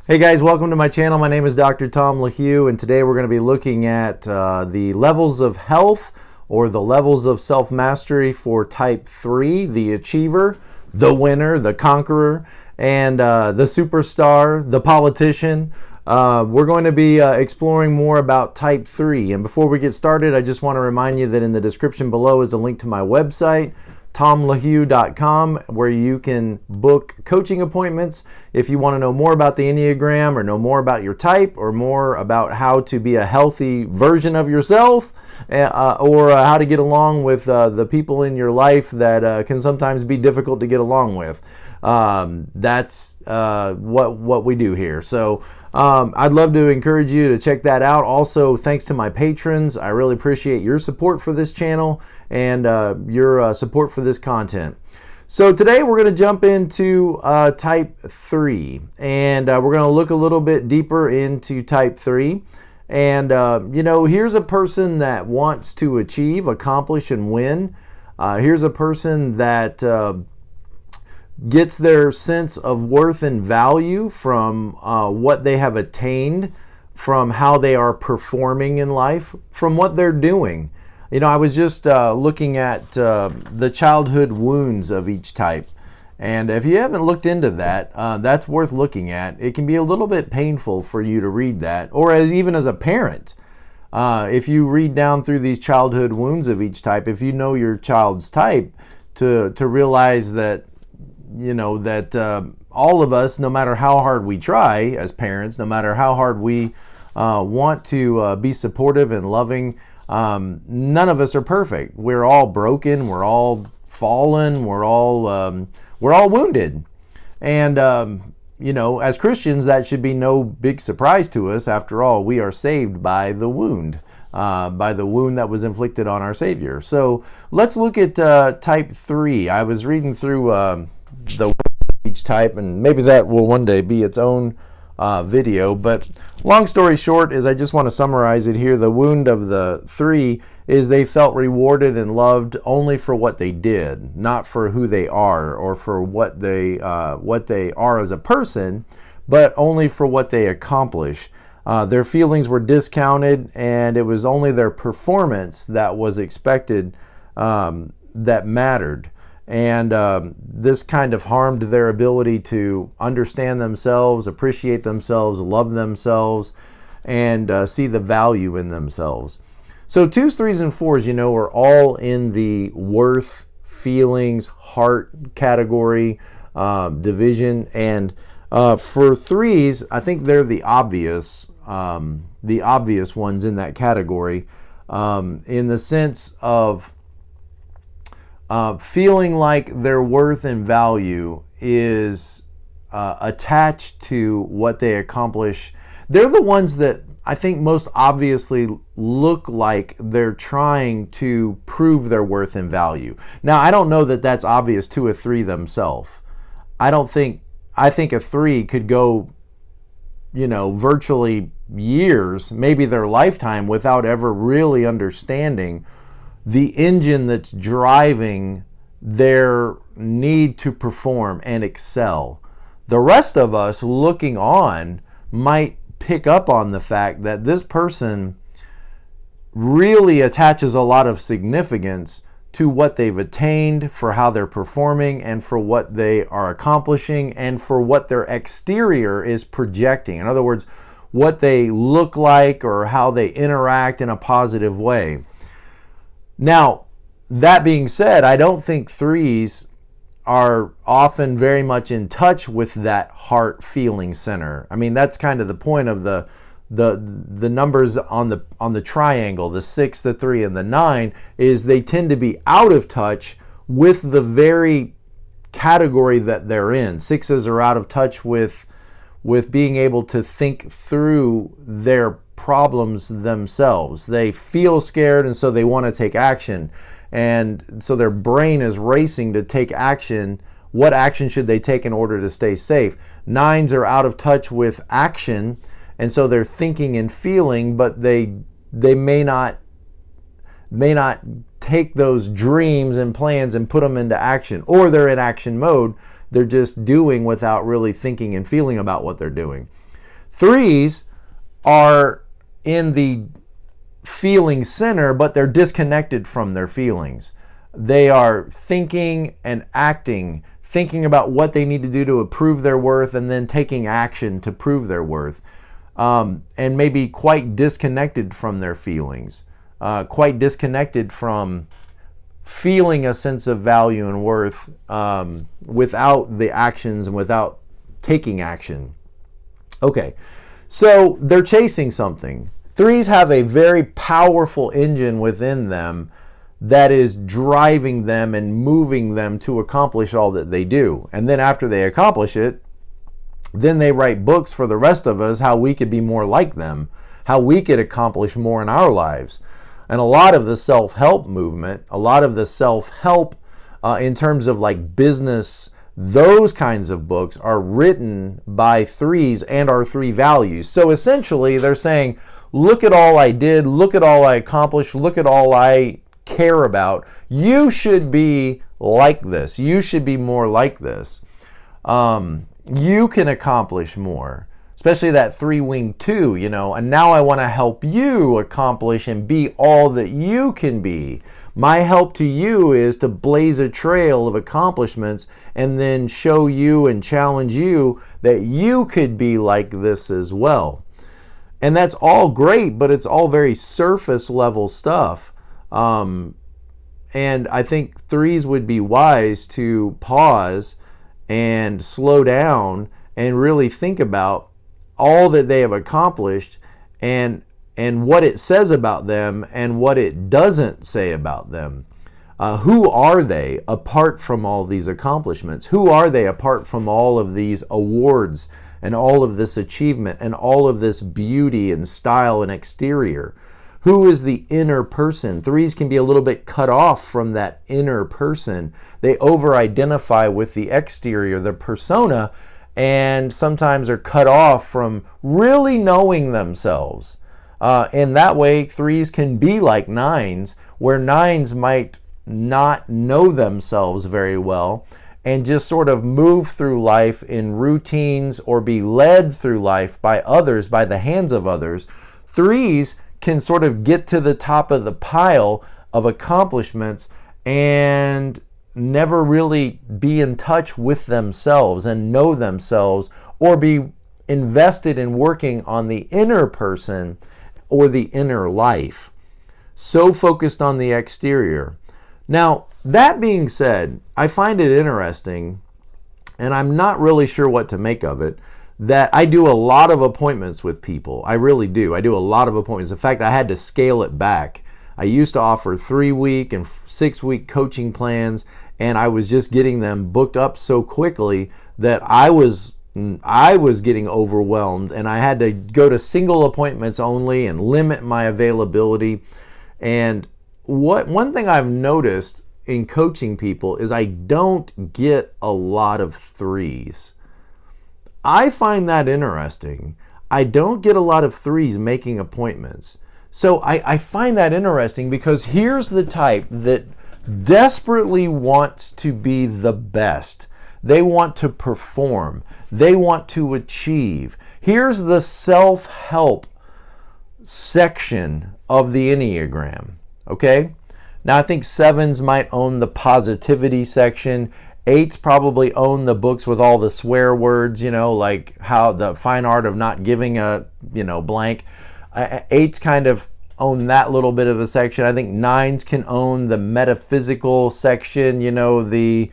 Hey guys, welcome to my channel. My name is Dr. Tom LaHue, and today we're going to be looking at the levels of health or the levels of self-mastery for type 3, the achiever, the winner, the conqueror, and the superstar, the politician. We're going to be exploring more about type 3. And before we get started, I just want to remind you that in the description below is a link to my website, tomlahue.com, where you can book coaching appointments if you want to know more about the Enneagram or know more about your type or more about how to be a healthy version of yourself or how to get along with the people in your life that can sometimes be difficult to get along with. That's what we do here. So I'd love to encourage you to check that out. Also, thanks to my patrons. I really appreciate your support for this channel and your support for this content. So today we're going to jump into type 3, and we're going to look a little bit deeper into type 3. And here's a person that wants to achieve, accomplish, and win. Here's a person that gets their sense of worth and value from what they have attained, from how they are performing in life, from what they're doing. I was just looking at the childhood wounds of each type. And if you haven't looked into that, that's worth looking at. It can be a little bit painful for you to read that, or even as a parent. If you read down through these childhood wounds of each type, if you know your child's type, to realize that all of us, no matter how hard we try as parents, no matter how hard we want to be supportive and loving, none of us are perfect. We're all broken. We're all fallen. We're all wounded. And as Christians, that should be no big surprise to us. After all, we are saved by the wound. By the wound that was inflicted on our Savior. So let's look at type 3. I was reading through the each type, and maybe that will one day be its own video, but long story short is I just want to summarize it here. The wound of the 3 is they felt rewarded and loved only for what they did, not for who they are or for what they are as a person, but only for what they accomplish. Their feelings were discounted, and it was only their performance that was expected that mattered. And this kind of harmed their ability to understand themselves, appreciate themselves, love themselves, and see the value in themselves. So 2s, 3s, and 4s, are all in the worth, feelings, heart category, division. And for 3s, I think they're the obvious ones in that category, in the sense of feeling like their worth and value is attached to what they accomplish. They're the ones that I think most obviously look like they're trying to prove their worth and value. Now, I don't know that that's obvious to a 3 themselves. I think a 3 could go, virtually years, maybe their lifetime, without ever really understanding the engine that's driving their need to perform and excel. The rest of us looking on might pick up on the fact that this person really attaches a lot of significance to what they've attained, for how they're performing, and for what they are accomplishing, and for what their exterior is projecting. In other words, what they look like or how they interact in a positive way. Now, that being said, I don't think 3s are often very much in touch with that heart feeling center. I mean, that's kind of the point of the numbers on the triangle, the 6, the 3, and the 9, is they tend to be out of touch with the very category that they're in. 6s are out of touch with being able to think through their problems themselves. They feel scared, and so they want to take action. And so their brain is racing to take action. What action should they take in order to stay safe? 9s are out of touch with action, and so they're thinking and feeling, but they may not take those dreams and plans and put them into action. Or they're in action mode. They're just doing without really thinking and feeling about what they're doing. Threes are in the feeling center, but they're disconnected from their feelings. They are thinking and acting, thinking about what they need to do to prove their worth, and then taking action to prove their worth, and maybe quite disconnected from their feelings, quite disconnected from feeling a sense of value and worth without the actions and without taking action. Okay, so they're chasing something. Threes have a very powerful engine within them that is driving them and moving them to accomplish all that they do. And then after they accomplish it, then they write books for the rest of us how we could be more like them, how we could accomplish more in our lives. And a lot of the self-help movement, a lot of the self-help in terms of like business, those kinds of books are written by threes and our three values. So essentially they're saying, look at all I did, look at all I accomplished, look at all I care about. You should be like this. You should be more like this. You can accomplish more, especially that 3-wing 2, and now I want to help you accomplish and be all that you can be. My help to you is to blaze a trail of accomplishments and then show you and challenge you that you could be like this as well. And that's all great, but it's all very surface level stuff. And I think threes would be wise to pause and slow down and really think about all that they have accomplished and what it says about them and what it doesn't say about them. Who are they apart from all these accomplishments? Who are they apart from all of these awards and all of this achievement and all of this beauty and style and exterior? Who is the inner person? Threes can be a little bit cut off from that inner person. They over-identify with the exterior, the persona, and sometimes are cut off from really knowing themselves. And that way, threes can be like nines, where nines might not know themselves very well and just sort of move through life in routines or be led through life by others, by the hands of others. Threes can sort of get to the top of the pile of accomplishments and never really be in touch with themselves and know themselves or be invested in working on the inner person or the inner life. So focused on the exterior. Now, that being said, I find it interesting, and I'm not really sure what to make of it, that I do a lot of appointments with people. I really do. I do a lot of appointments. In fact, I had to scale it back. I used to offer 3-week and 6-week coaching plans, and I was just getting them booked up so quickly that I was getting overwhelmed, and I had to go to single appointments only and limit my availability. And one thing I've noticed in coaching people is I don't get a lot of threes. I find that interesting. I don't get a lot of threes making appointments. So I find that interesting because here's the type that desperately wants to be the best. They want to perform. They want to achieve. Here's the self-help section of the Enneagram, okay? Now I think 7s might own the positivity section. 8s probably own the books with all the swear words, like how the fine art of not giving a, blank. 8s kind of own that little bit of a section. I think 9s can own the metaphysical section, the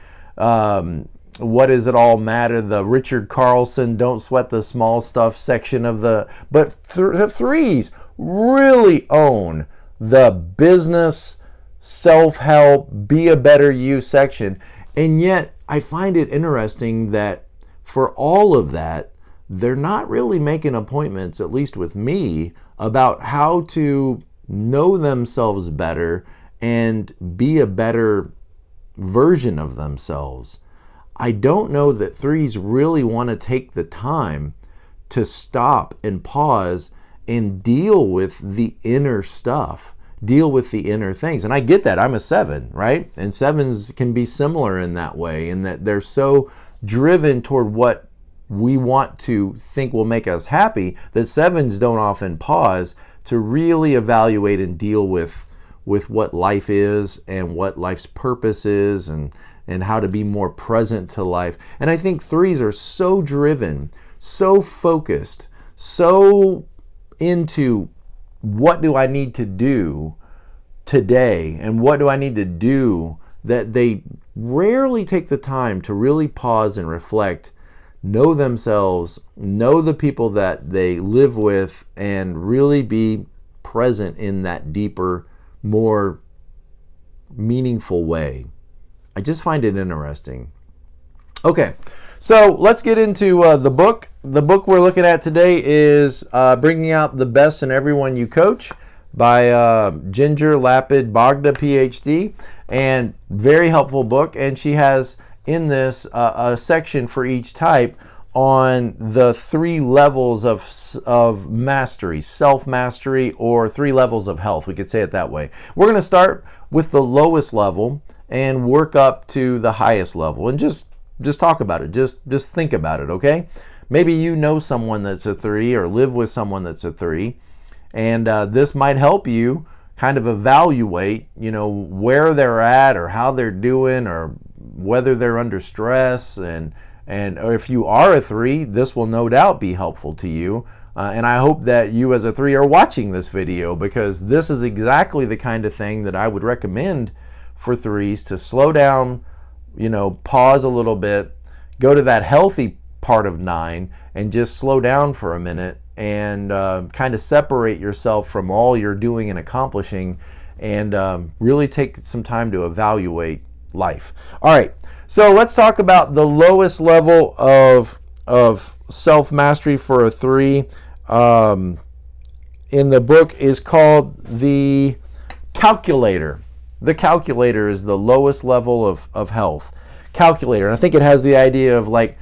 what does it all matter, the Richard Carlson, don't sweat the small stuff section of the, but the 3s really own the business, self-help, be a better you section. And yet, I find it interesting that for all of that, they're not really making appointments, at least with me, about how to know themselves better and be a better version of themselves. I don't know that 3s really want to take the time to stop and pause and deal with the inner stuff. Deal with the inner things. And I get that. I'm a 7, right? And 7s can be similar in that way, in that they're so driven toward what we want to think will make us happy, that 7s don't often pause to really evaluate and deal with what life is and what life's purpose is, and how to be more present to life. And I think 3s are so driven, so focused, so into what do I need to do today and what do I need to do, that they rarely take the time to really pause and reflect, know themselves, know the people that they live with, and really be present in that deeper, more meaningful way. I just find it interesting. Okay, so let's get into the book. The book we're looking at today is Bringing Out the Best in Everyone You Coach by Ginger Lapid Bogda, PhD, and very helpful book. And she has in this a section for each type on the 3 levels of mastery, self-mastery, or 3 levels of health. We could say it that way. We're going to start with the lowest level and work up to the highest level, and just talk about it. Just think about it, okay? Maybe you know someone that's a 3 or live with someone that's a 3, and this might help you kind of evaluate, where they're at or how they're doing or whether they're under stress, and or if you are a 3, this will no doubt be helpful to you. And I hope that you as a 3 are watching this video, because this is exactly the kind of thing that I would recommend for 3s to slow down, pause a little bit, go to that healthy part of 9 and just slow down for a minute and kind of separate yourself from all you're doing and accomplishing, and really take some time to evaluate life. All right, so let's talk about the lowest level of self-mastery for a 3. In the book is called the calculator. The calculator is the lowest level of health. Calculator. And I think it has the idea of like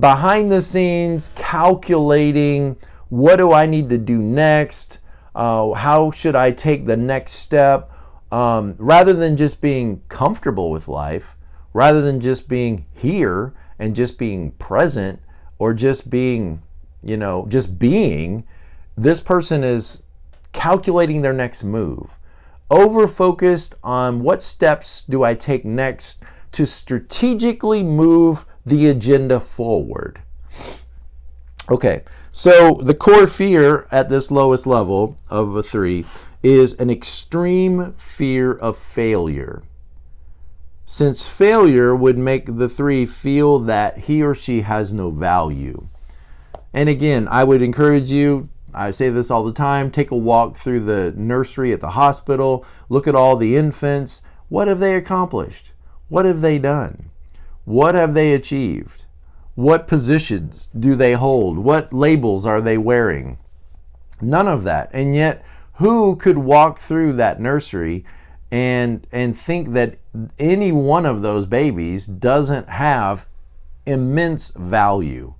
behind the scenes calculating, what do I need to do next? How should I take the next step? Rather than just being comfortable with life, rather than just being here and just being present, or just being, this person is calculating their next move. Over-focused on what steps do I take next to strategically move the agenda forward. Okay, so the core fear at this lowest level of a 3 is an extreme fear of failure, since failure would make the 3 feel that he or she has no value. And again, I would encourage you, I say this all the time, take a walk through the nursery at the hospital, look at all the infants. What have they accomplished? What have they done? What have they achieved? What positions do they hold? What labels are they wearing? None of that. And yet, who could walk through that nursery and think that any one of those babies doesn't have immense value?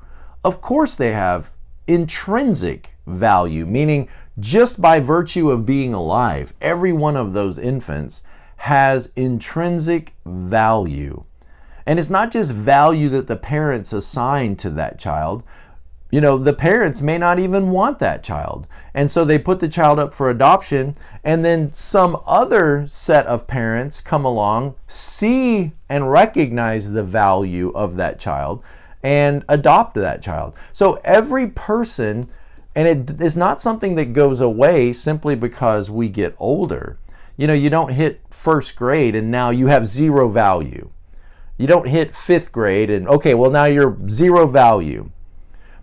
Of course they have intrinsic value, meaning just by virtue of being alive, every one of those infants has intrinsic value. And it's not just value that the parents assign to that child. The parents may not even want that child. And so they put the child up for adoption, and then some other set of parents come along, see and recognize the value of that child, and adopt that child. So every person, and it is not something that goes away simply because we get older. You don't hit first grade and now you have 0 value. You don't hit 5th grade and, okay, well now you're 0 value.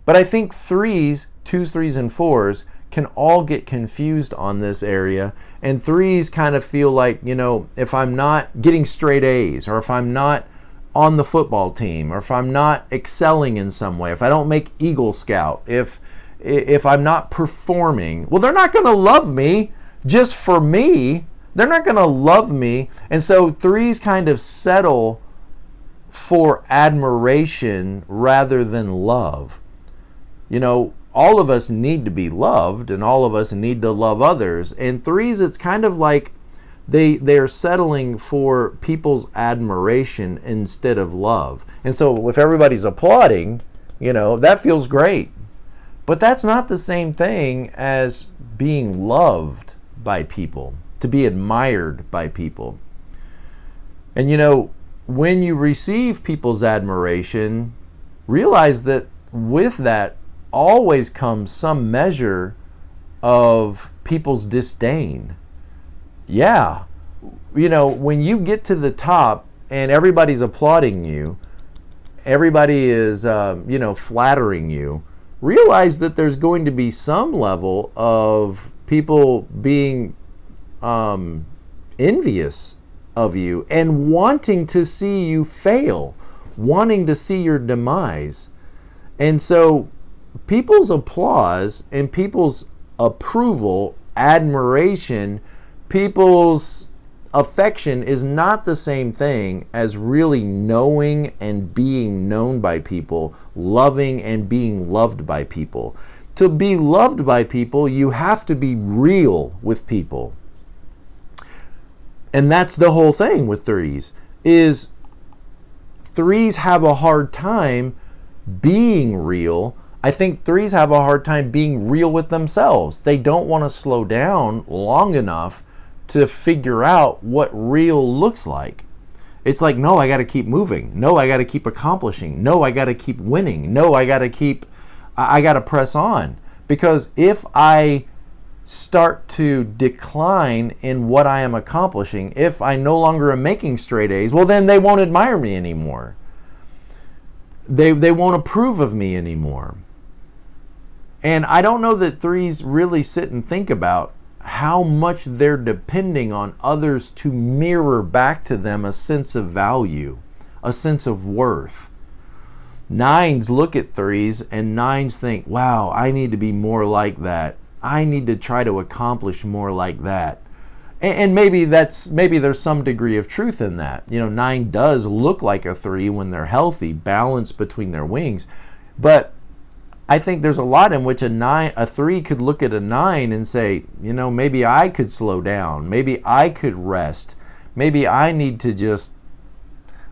But I think 3s, 2s, 3s, and 4s can all get confused on this area. And 3s kind of feel like, if I'm not getting straight A's, or if I'm not on the football team, or if I'm not excelling in some way, if I don't make Eagle Scout, if I'm not performing, well, they're not going to love me just for me. They're not going to love me. And so 3s kind of settle for admiration rather than love. All of us need to be loved, and all of us need to love others. And 3s, it's kind of like they're settling for people's admiration instead of love. And so if everybody's applauding, That feels great. But that's not the same thing as being loved by people, to be admired by people. And when you receive people's admiration, realize that with that always comes some measure of people's disdain. Yeah, when you get to the top and everybody's applauding you, everybody is, flattering you, realize that there's going to be some level of people being envious of you and wanting to see you fail, wanting to see your demise. And so people's applause and people's approval, admiration, people's affection is not the same thing as really knowing and being known by people, loving and being loved by people. To be loved by people, you have to be real with people. And that's the whole thing with threes, is threes have a hard time being real. I think threes have a hard time being real with themselves. They don't want to slow down long enough to figure out what real looks like. It's like, no, I got to keep moving. No, I got to keep accomplishing. No, I got to keep winning. No, I got to press on. Because if I start to decline in what I am accomplishing, if I no longer am making straight A's, well, then they won't admire me anymore. They won't approve of me anymore. And I don't know that threes really sit and think about how much they're depending on others to mirror back to them a sense of value, a sense of worth. Nines look at threes and nines think, wow, I need to be more like that. I need to try to accomplish more like that. And maybe there's some degree of truth in that. Nine does look like a three when they're healthy, balanced between their wings. But I think there's a lot in which a three could look at a nine and say, maybe I could slow down. Maybe I could rest. Maybe I need to just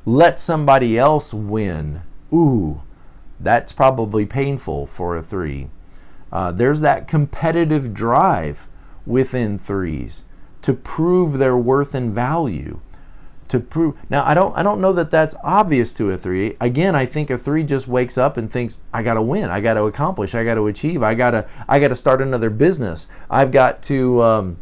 let somebody else win. Ooh, that's probably painful for a three. There's that competitive drive within threes to prove their worth and value. Now, I don't know that that's obvious to a three. Again, I think a three just wakes up and thinks, I got to win, I got to accomplish, I got to achieve, I got to start another business. I've got to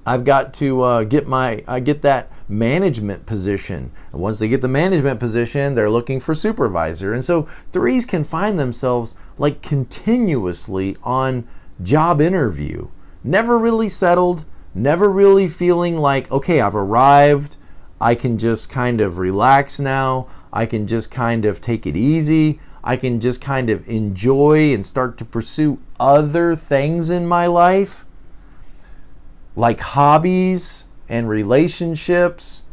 get that management position. And once they get the management position, they're looking for supervisor. And so threes can find themselves like continuously on job interview, never really settled, never really feeling like, okay, I've arrived. I can just kind of relax now. I can just kind of take it easy. I can just kind of enjoy and start to pursue other things in my life, like hobbies and relationships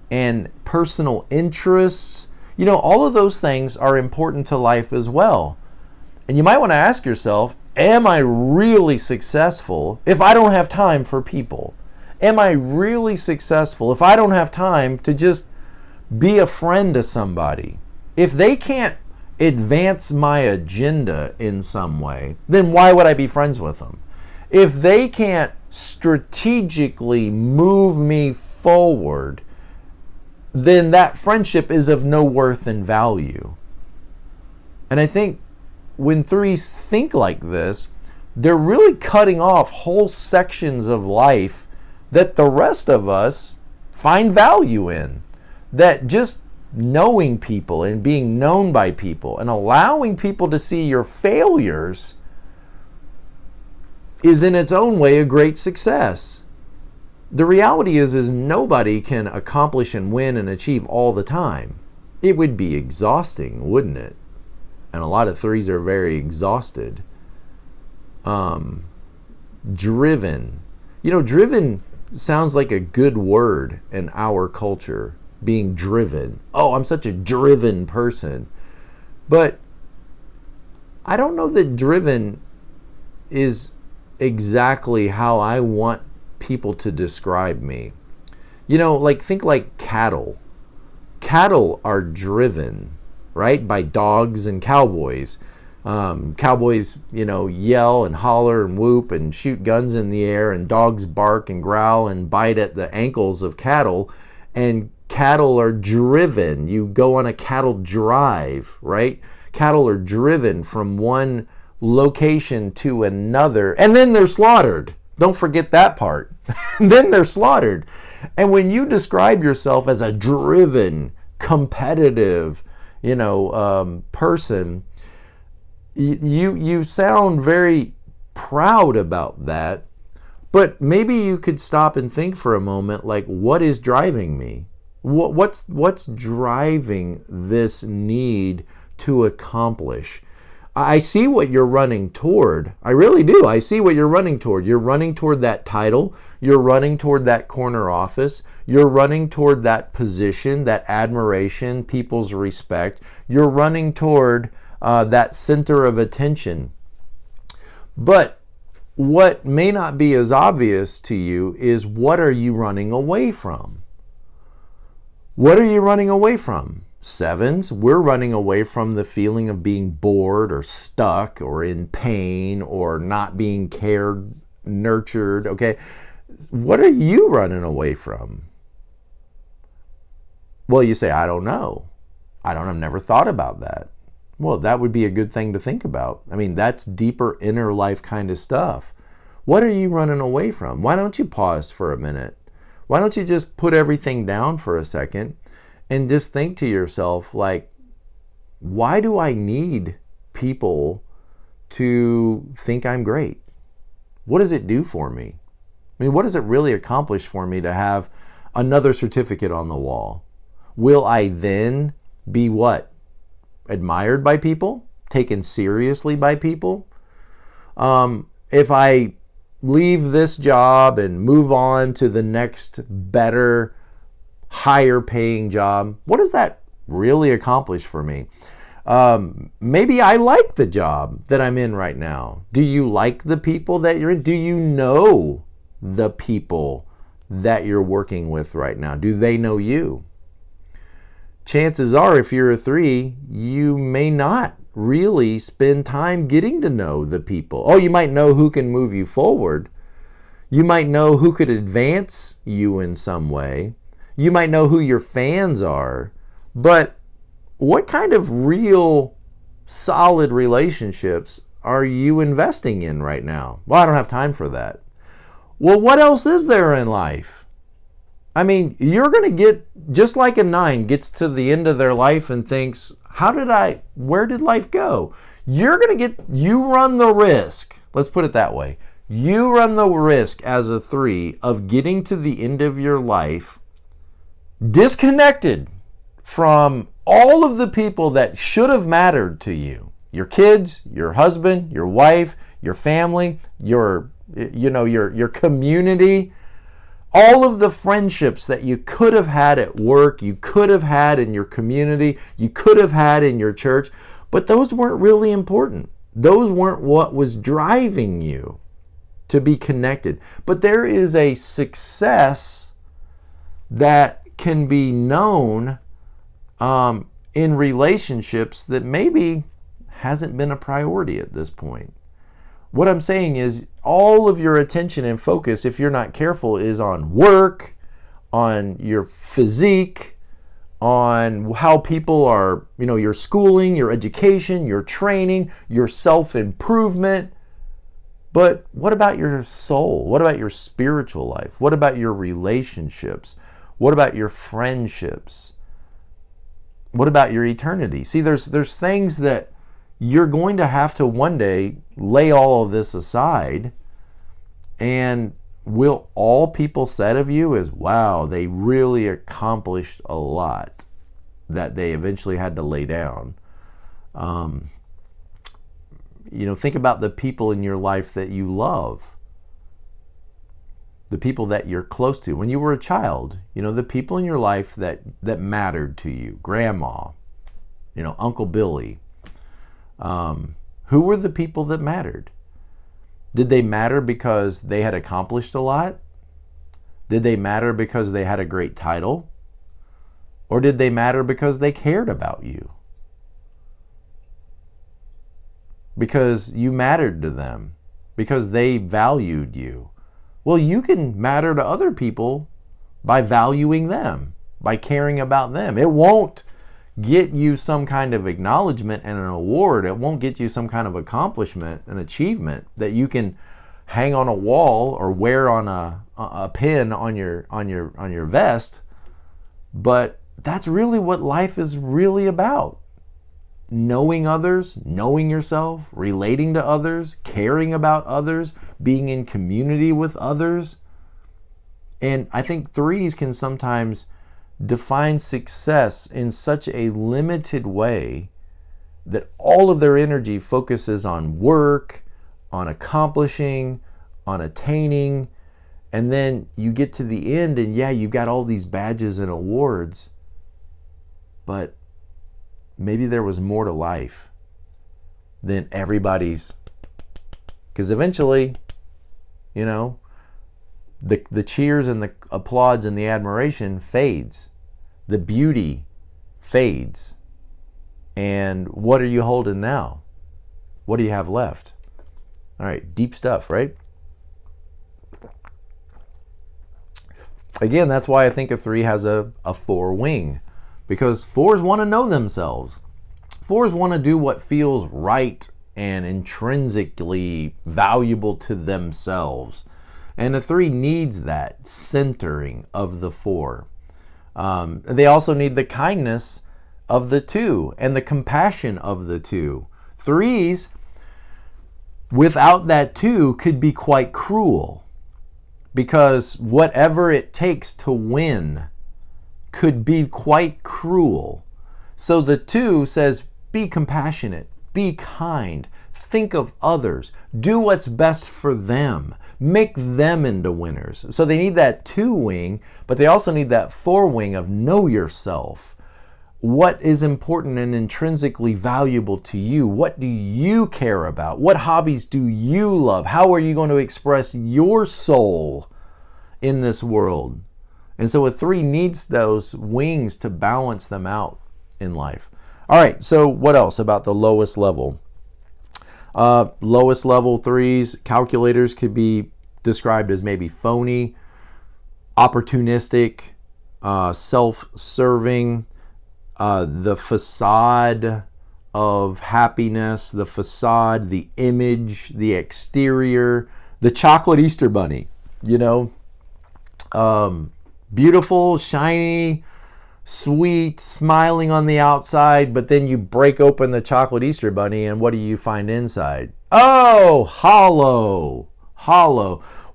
and personal interests. All of those things are important to life as well. And you might want to ask yourself, am I really successful if I don't have time for people? Am I really successful if I don't have time to just be a friend to somebody? If they can't advance my agenda in some way, then why would I be friends with them? If they can't strategically move me forward, then that friendship is of no worth and value. And I think when threes think like this, they're really cutting off whole sections of life that the rest of us find value in. That just knowing people and being known by people and allowing people to see your failures is in its own way a great success. The reality is nobody can accomplish and win and achieve all the time. It would be exhausting, wouldn't it? And a lot of threes are very exhausted. Driven. Driven sounds like a good word in our culture, being driven. Oh, I'm such a driven person. But I don't know that driven is exactly how I want people to describe me. Think like cattle. Cattle are driven, right? By dogs and cowboys. Cowboys, yell and holler and whoop and shoot guns in the air, and dogs bark and growl and bite at the ankles of cattle, and cattle are driven. You go on a cattle drive, right? Cattle are driven from one location to another, and then they're slaughtered. Don't forget that part. Then they're slaughtered. And when you describe yourself as a driven, competitive, person, you sound very proud about that. But maybe you could stop and think for a moment, like, what is driving me? What's driving this need to accomplish? I see what you're running toward. I really do. I see what you're running toward. You're running toward that title. You're running toward that corner office. You're running toward that position, that admiration, people's respect. You're running toward that center of attention. But what may not be as obvious to you is, what are you running away from? What are you running away from? Sevens, we're running away from the feeling of being bored or stuck or in pain or not being cared, nurtured, okay? What are you running away from? Well, you say, I don't know. I've never thought about that. Well, that would be a good thing to think about. I mean, that's deeper inner life kind of stuff. What are you running away from? Why don't you pause for a minute? Why don't you just put everything down for a second and just think to yourself, like, why do I need people to think I'm great? What does it do for me? I mean, what does it really accomplish for me to have another certificate on the wall? Will I then be what? Admired by people? Taken seriously by people? If I leave this job and move on to the next better, higher paying job, what does that really accomplish for me? Maybe I like the job that I'm in right now. Do you like the people that you're in? Do you know the people that you're working with right now? Do they know you? Chances are, if you're a 3, you may not really spend time getting to know the people. Oh, you might know who can move you forward. You might know who could advance you in some way. You might know who your fans are. But what kind of real solid relationships are you investing in right now? Well, I don't have time for that. Well, what else is there in life? I mean, you're going to get, just like a 9 gets to the end of their life and thinks, where did life go? You run the risk, let's put it that way. You run the risk as a 3 of getting to the end of your life disconnected from all of the people that should have mattered to you. Your kids, your husband, your wife, your family, your community. All of the friendships that you could have had at work, you could have had in your community, you could have had in your church, but those weren't really important. Those weren't what was driving you to be connected. But there is a success that can be known in relationships that maybe hasn't been a priority at this point. What I'm saying is, all of your attention and focus, if you're not careful, is on work, on your physique, on how people are, your schooling, your education, your training, your self-improvement. But what about your soul? What about your spiritual life? What about your relationships? What about your friendships? What about your eternity? See, there's things that you're going to have to one day lay all of this aside, and will all people said of you is, wow, they really accomplished a lot that they eventually had to lay down. Think about the people in your life that you love, the people that you're close to. When you were a child, the people in your life that mattered to you, grandma, Uncle Billy. Who were the people that mattered? Did they matter because they had accomplished a lot? Did they matter because they had a great title? Or did they matter because they cared about you? because you mattered to them, because they valued you. Well, you can matter to other people by valuing them, by caring about them. It won't get you some kind of acknowledgement and an award. It won't get you some kind of accomplishment, an achievement that you can hang on a wall or wear on a pin on your vest. But that's really what life is really about. Knowing others, knowing yourself, relating to others, caring about others, being in community with others. And I think threes can sometimes define success in such a limited way that all of their energy focuses on work, on accomplishing, on attaining, and then you get to the end and yeah, you got all these badges and awards, but maybe there was more to life than everybody's, because eventually, you know, the cheers and the applause and the admiration fades. The beauty fades. And what are you holding now? What do you have left? All right, deep stuff, right? Again, that's why I think a 3 has a 4 wing, because 4s want to know themselves. 4s want to do what feels right and intrinsically valuable to themselves. And a 3 needs that centering of the 4. They also need the kindness of the 2 and the compassion of the 2. 3s, without that 2, could be quite cruel, because whatever it takes to win could be quite cruel. So the 2 says, be compassionate, be kind, think of others, do what's best for them, make them into winners. So they need that 2 wing, but they also need that 4 wing of know yourself. What is important and intrinsically valuable to you? What do you care about? What hobbies do you love? How are you going to express your soul in this world? And so a 3 needs those wings to balance them out in life. All right, so what else about the lowest level? Lowest level 3s, calculators could be described as maybe phony, opportunistic, self-serving, the facade of happiness, the facade, the image, the exterior, the chocolate Easter bunny, you know, beautiful, shiny, sweet, smiling on the outside, but then you break open the chocolate Easter bunny and what do you find inside? Oh, hollow.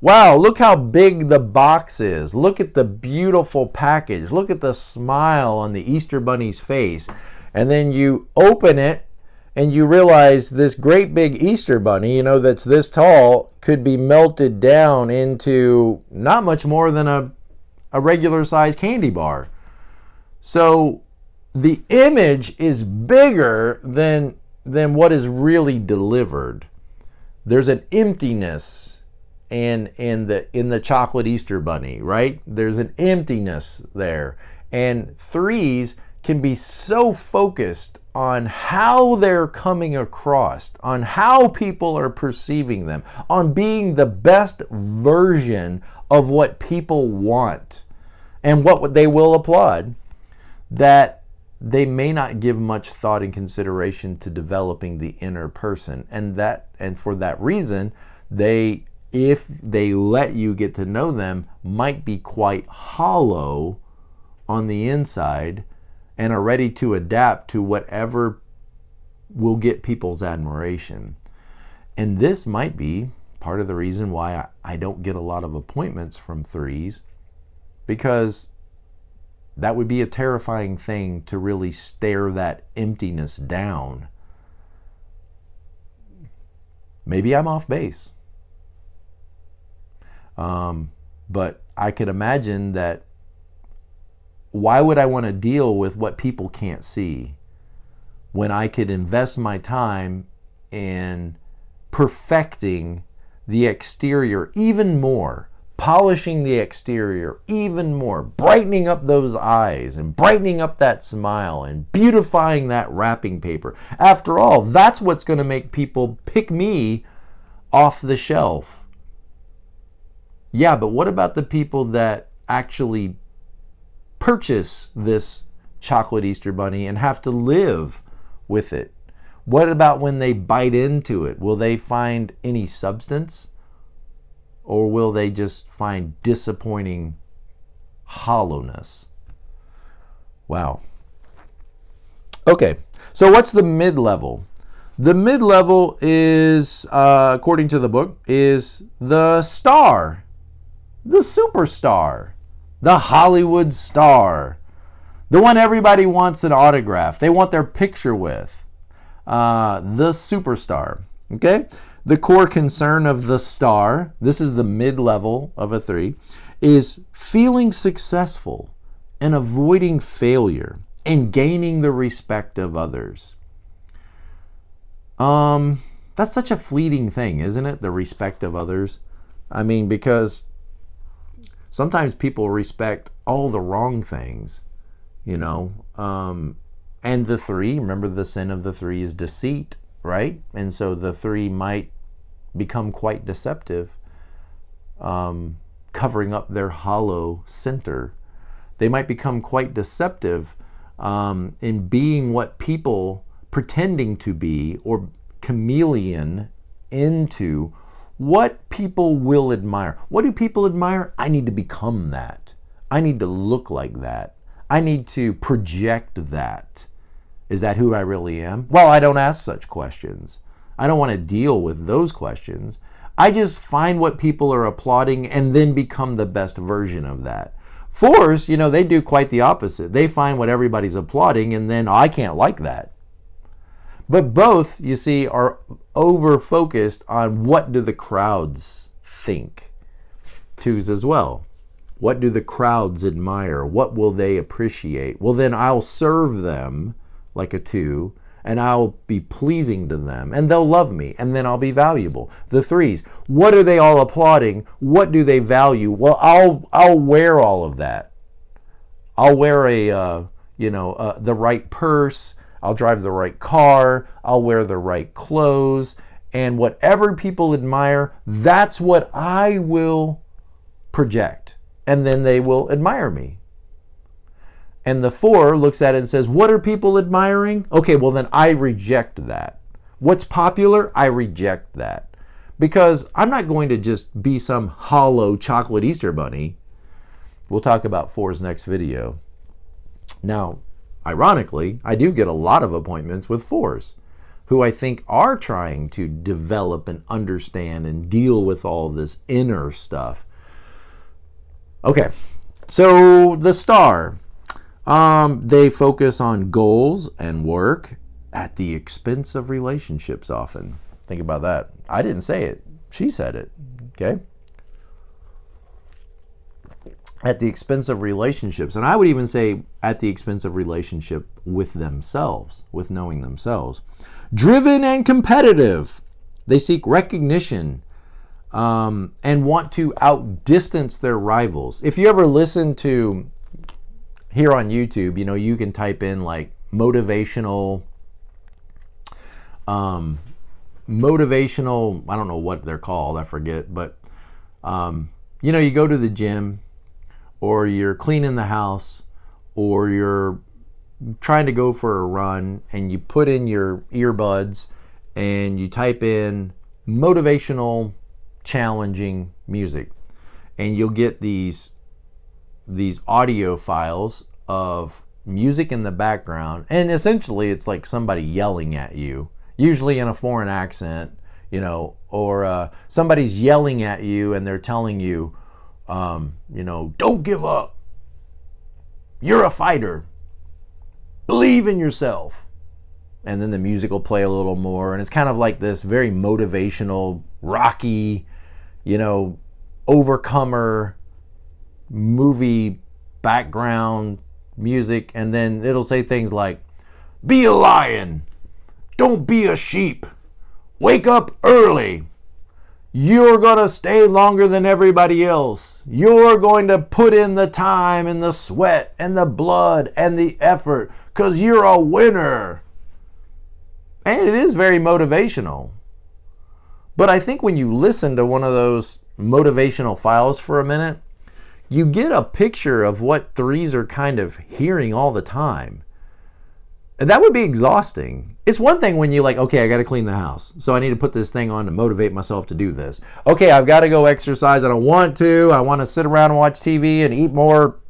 Wow, look how big the box is. Look at the beautiful package. Look at the smile on the Easter bunny's face. And then you open it and you realize this great big Easter bunny, you know, that's this tall, could be melted down into not much more than a regular sized candy bar. So the image is bigger than what is really delivered. There's an emptiness in the chocolate Easter bunny, right? There's an emptiness there. And 3s can be so focused on how they're coming across, on how people are perceiving them, on being the best version of what people want and what they will applaud, that they may not give much thought and consideration to developing the inner person. And for that reason, if they let you get to know them, might be quite hollow on the inside and are ready to adapt to whatever will get people's admiration. And this might be part of the reason why I don't get a lot of appointments from 3s, because that would be a terrifying thing to really stare that emptiness down. Maybe I'm off base. But I could imagine that why would I want to deal with what people can't see when I could invest my time in perfecting the exterior even more, polishing the exterior even more, brightening up those eyes and brightening up that smile and beautifying that wrapping paper. After all, that's what's going to make people pick me off the shelf. Yeah, but what about the people that actually purchase this chocolate Easter bunny and have to live with it? What about when they bite into it? Will they find any substance? Or will they just find disappointing hollowness? Wow. Okay, so what's the mid-level? The mid-level is, according to the book, is the star, the superstar, the Hollywood star, the one everybody wants an autograph. They want their picture with, the superstar, okay? The core concern of the star, this is the mid-level of a 3, is feeling successful and avoiding failure and gaining the respect of others. That's such a fleeting thing, isn't it? The respect of others. I mean, because sometimes people respect all the wrong things, you know. And the 3, remember the sin of the 3 is deceit, right? And so the 3 might become quite deceptive, covering up their hollow center. They might become quite deceptive in being what people pretending to be, or chameleon into what people will admire. What do people admire? I need to become that. I need to look like that. I need to project that. Is that who I really am? Well, I don't ask such questions. I don't want to deal with those questions. I just find what people are applauding and then become the best version of that. 4s, you know, they do quite the opposite. They find what everybody's applauding and then I can't like that. But both, you see, are over-focused on what do the crowds think. 2s as well. What do the crowds admire? What will they appreciate? Well, then I'll serve them like a 2, and I'll be pleasing to them, and they'll love me, and then I'll be valuable. The 3s, what are they all applauding? What do they value? Well, I'll wear all of that. I'll wear the right purse. I'll drive the right car. I'll wear the right clothes, and whatever people admire, that's what I will project, and then they will admire me. And the 4 looks at it and says, what are people admiring? Okay, well then I reject that. What's popular? I reject that. Because I'm not going to just be some hollow chocolate Easter bunny. We'll talk about 4's next video. Now, ironically, I do get a lot of appointments with 4s who I think are trying to develop and understand and deal with all this inner stuff. Okay, so the star. They focus on goals and work at the expense of relationships often. Think about that. I didn't say it. She said it. Okay? At the expense of relationships. And I would even say at the expense of relationship with themselves, with knowing themselves. Driven and competitive. They seek recognition and want to outdistance their rivals. If you ever listen to here on YouTube, you know, you can type in like motivational, I don't know what they're called, I forget, but, you know, you go to the gym or you're cleaning the house or you're trying to go for a run and you put in your earbuds and you type in motivational, challenging music, and you'll get these audio files of music in the background, and essentially it's like somebody yelling at you, usually in a foreign accent, you know, or somebody's yelling at you and they're telling you, you know, don't give up, you're a fighter, believe in yourself. And then the music will play a little more, and it's kind of like this very motivational, rocky, you know, overcomer movie background music. And then it'll say things like, be a lion, don't be a sheep, wake up early, You're going to stay longer than everybody else. You're going to put in the time and the sweat and the blood and the effort because you're a winner. And it is very motivational. But I think when you listen to one of those motivational files for a minute, you get a picture of what threes are kind of hearing all the time. And that would be exhausting. It's one thing when you're like, okay, I got to clean the house, so I need to put this thing on to motivate myself to do this. Okay, I've got to go exercise. I don't want to. I want to sit around and watch TV and eat more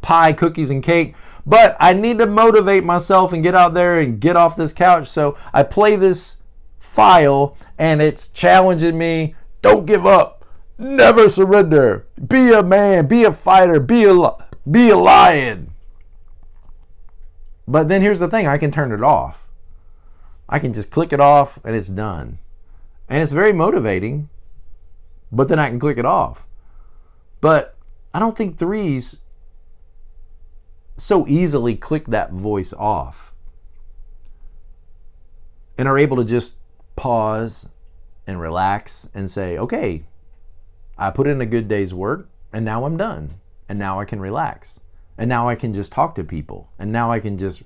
pie, cookies, and cake. But I need to motivate myself and get out there and get off this couch. So I play this file and it's challenging me. Don't give up. Never surrender. Be a man. Be a fighter. Be a lion. But then here's the thing. I can turn it off. I can just click it off and it's done. And it's very motivating. But then I can click it off. But I don't think threes so easily click that voice off and are able to just pause and relax and say, okay, I put in a good day's work and now I'm done. And now I can relax. And now I can just talk to people. And now I can just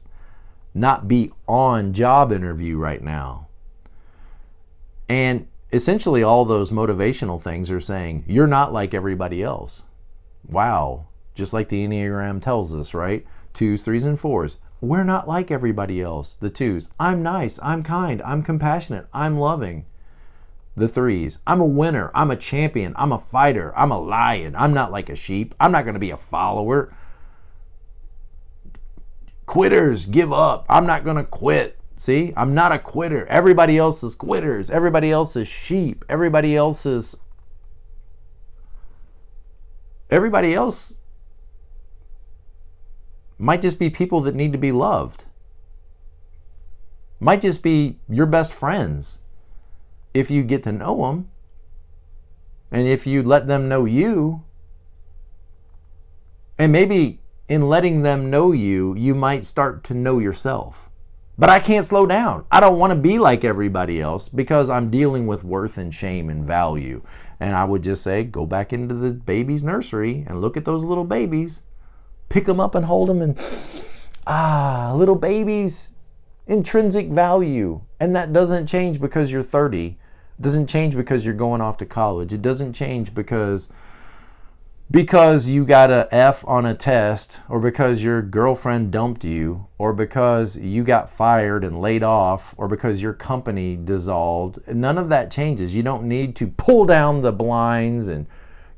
not be on job interview right now. And essentially all those motivational things are saying, you're not like everybody else. Wow. Just like the Enneagram tells us, right? 2s, 3s, and 4s. We're not like everybody else. The 2s. I'm nice. I'm kind. I'm compassionate. I'm loving. The 3s. I'm a winner. I'm a champion. I'm a fighter. I'm a lion. I'm not like a sheep. I'm not going to be a follower. Quitters, give up. I'm not going to quit. See, I'm not a quitter. Everybody else is quitters. Everybody else is sheep. Everybody else might just be people that need to be loved. Might just be your best friends if you get to know them and if you let them know you. And maybe in letting them know you, you might start to know yourself. But I can't slow down. I don't want to be like everybody else because I'm dealing with worth and shame and value. And I would just say, go back into the baby's nursery and look at those little babies. Pick them up and hold them and, little babies, intrinsic value. And that doesn't change because you're 30. It doesn't change because you're going off to college. It doesn't change because you got an F on a test, or because your girlfriend dumped you, or because you got fired and laid off, or because your company dissolved. None of that changes. You don't need to pull down the blinds and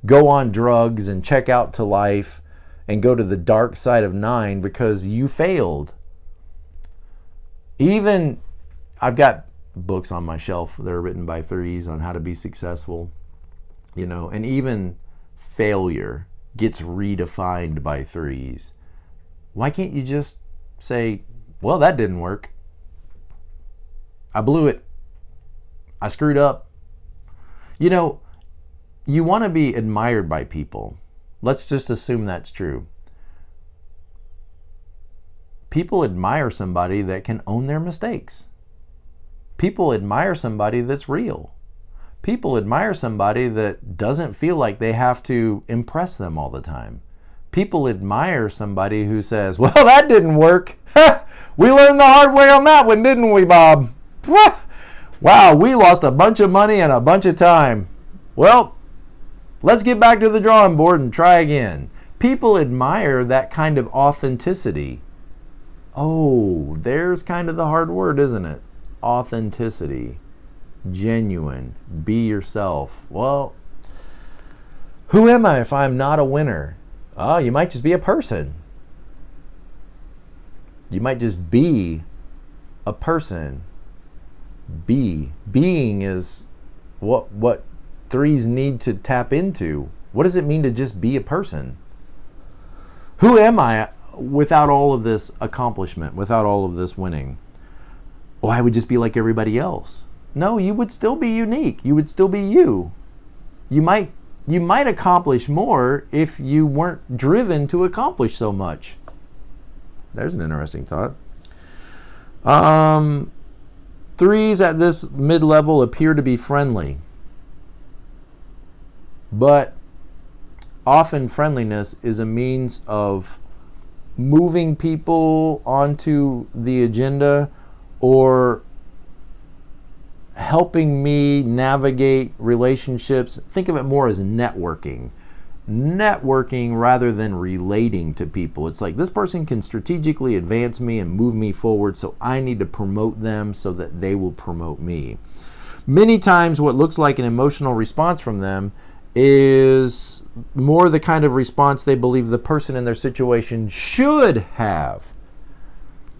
go on drugs and check out to life and go to the dark side of 9 because you failed. Even, I've got books on my shelf that are written by 3s on how to be successful, and even failure gets redefined by 3s. Why can't you just say, well, that didn't work. I blew it. I screwed up. You want to be admired by people. Let's just assume that's true. People admire somebody that can own their mistakes. People admire somebody that's real. People admire somebody that doesn't feel like they have to impress them all the time. People admire somebody who says, well, that didn't work. We learned the hard way on that one, didn't we, Bob? Wow, we lost a bunch of money and a bunch of time. Well, let's get back to the drawing board and try again. People admire that kind of authenticity. Oh, there's kind of the hard word, isn't it? Authenticity. Genuine. Be yourself. Well, who am I if I'm not a winner? Oh, you might just be a person. You might just be a person. Being is what 3s need to tap into. What does it mean to just be a person? Who am I without all of this accomplishment, without all of this winning? Well, I would just be like everybody else. No, you would still be unique. You would still be you. You might accomplish more if you weren't driven to accomplish so much. There's an interesting thought. 3s at this mid-level appear to be friendly. But often friendliness is a means of moving people onto the agenda or helping me navigate relationships. Think of it more as networking. Networking rather than relating to people. It's like this person can strategically advance me and move me forward, so I need to promote them so that they will promote me. Many times what looks like an emotional response from them is more the kind of response they believe the person in their situation should have.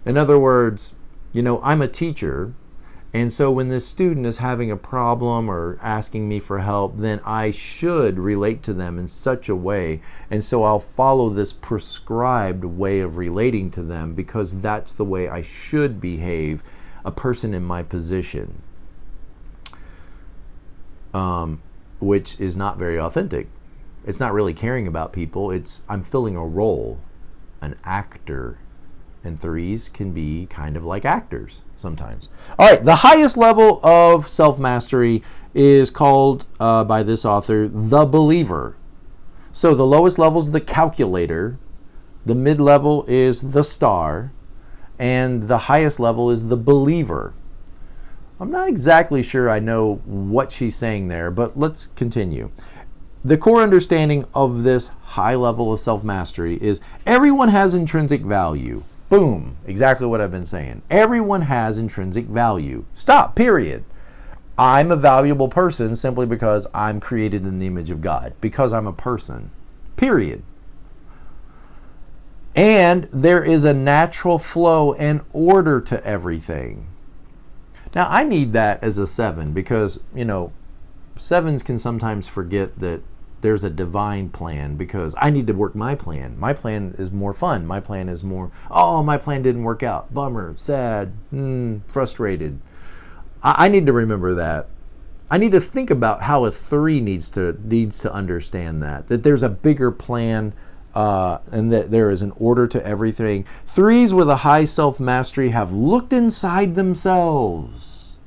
In other words, I'm a teacher, and so when this student is having a problem or asking me for help, then I should relate to them in such a way. And so I'll follow this prescribed way of relating to them because that's the way I should behave, a person in my position. Which is not very authentic. It's not really caring about people. I'm filling a role, an actor. And threes can be kind of like actors sometimes. All right, the highest level of self-mastery is called, by this author, the believer. So the lowest level is the calculator, the mid-level is the star, and the highest level is the believer. I'm not exactly sure I know what she's saying there, but let's continue. The core understanding of this high level of self-mastery is everyone has intrinsic value. Boom, exactly what I've been saying. Everyone has intrinsic value. Stop, period. I'm a valuable person simply because I'm created in the image of God, because I'm a person, period. And there is a natural flow and order to everything. Now, I need that as a 7 because, 7s can sometimes forget that there's a divine plan because I need to work my plan. My plan is more fun. My plan is more, my plan didn't work out. Bummer, sad, frustrated. I need to remember that. I need to think about how a 3 needs to understand that there's a bigger plan and that there is an order to everything. 3s with a high self-mastery have looked inside themselves.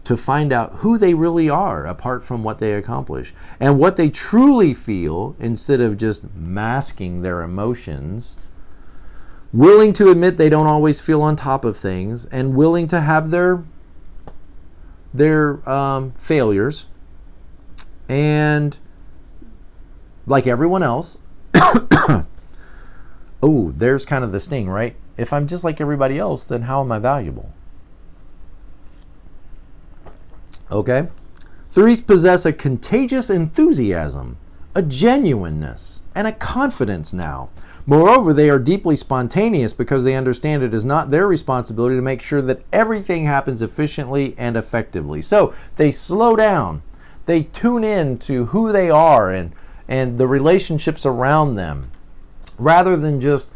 To find out who they really are apart from what they accomplish and what they truly feel instead of just masking their emotions, willing to admit they don't always feel on top of things and willing to have their failures, and like everyone else, there's kind of the sting, right? If I'm just like everybody else, then how am I valuable? Okay? 3s possess a contagious enthusiasm, a genuineness, and a confidence now. Moreover, they are deeply spontaneous because they understand it is not their responsibility to make sure that everything happens efficiently and effectively. So they slow down. They tune in to who they are and the relationships around them, rather than just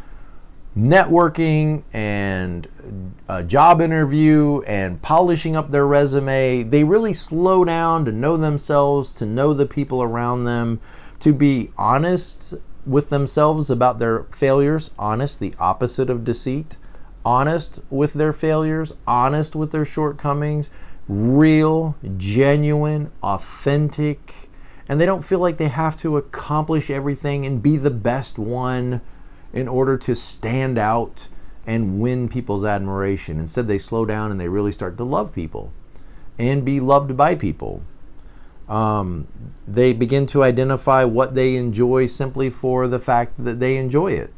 networking and a job interview and polishing up their resume. They really slow down to know themselves, to know the people around them, to be honest with themselves about their failures. Honest, the opposite of deceit. Honest with their failures, honest with their shortcomings, real, genuine, authentic. And they don't feel like they have to accomplish everything and be the best one in order to stand out and win people's admiration. Instead, they slow down and they really start to love people and be loved by people. They begin to identify what they enjoy simply for the fact that they enjoy it.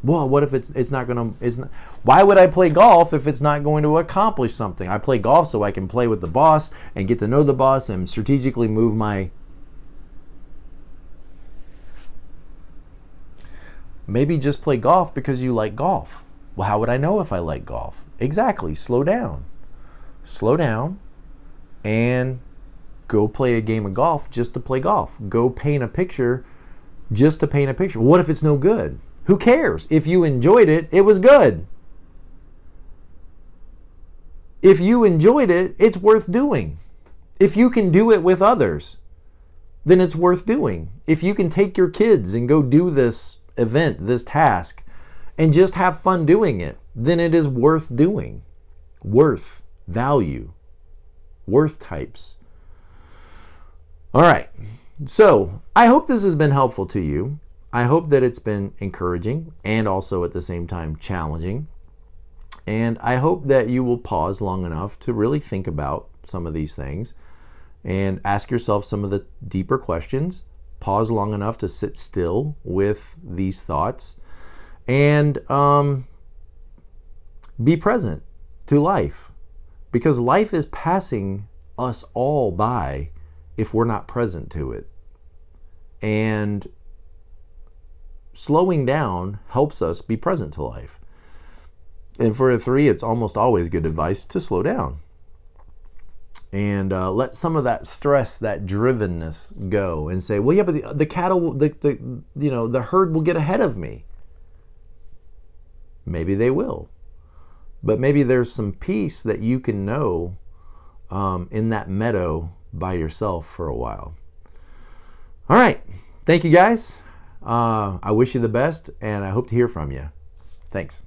Well, what if it's not going to, why would I play golf if it's not going to accomplish something? I play golf so I can play with the boss and get to know the boss and strategically move my. Maybe just play golf because you like golf. Well, how would I know if I like golf? Exactly. Slow down. Slow down and go play a game of golf just to play golf. Go paint a picture just to paint a picture. What if it's no good? Who cares? If you enjoyed it, it was good. If you enjoyed it, it's worth doing. If you can do it with others, then it's worth doing. If you can take your kids and go do this event, this task, and just have fun doing it, then it is worth doing. Worth, value, worth types. All right. So I hope this has been helpful to you. I hope that it's been encouraging and also at the same time challenging. And I hope that you will pause long enough to really think about some of these things and ask yourself some of the deeper questions. Pause long enough to sit still with these thoughts and be present to life, because life is passing us all by if we're not present to it. And slowing down helps us be present to life. And for a 3, it's almost always good advice to slow down and let some of that stress, that drivenness go, and say, well, yeah, but the cattle, the herd will get ahead of me. Maybe they will, but maybe there's some peace that you can know in that meadow by yourself for a while. All right, thank you guys. I wish you the best, and I hope to hear from you. Thanks.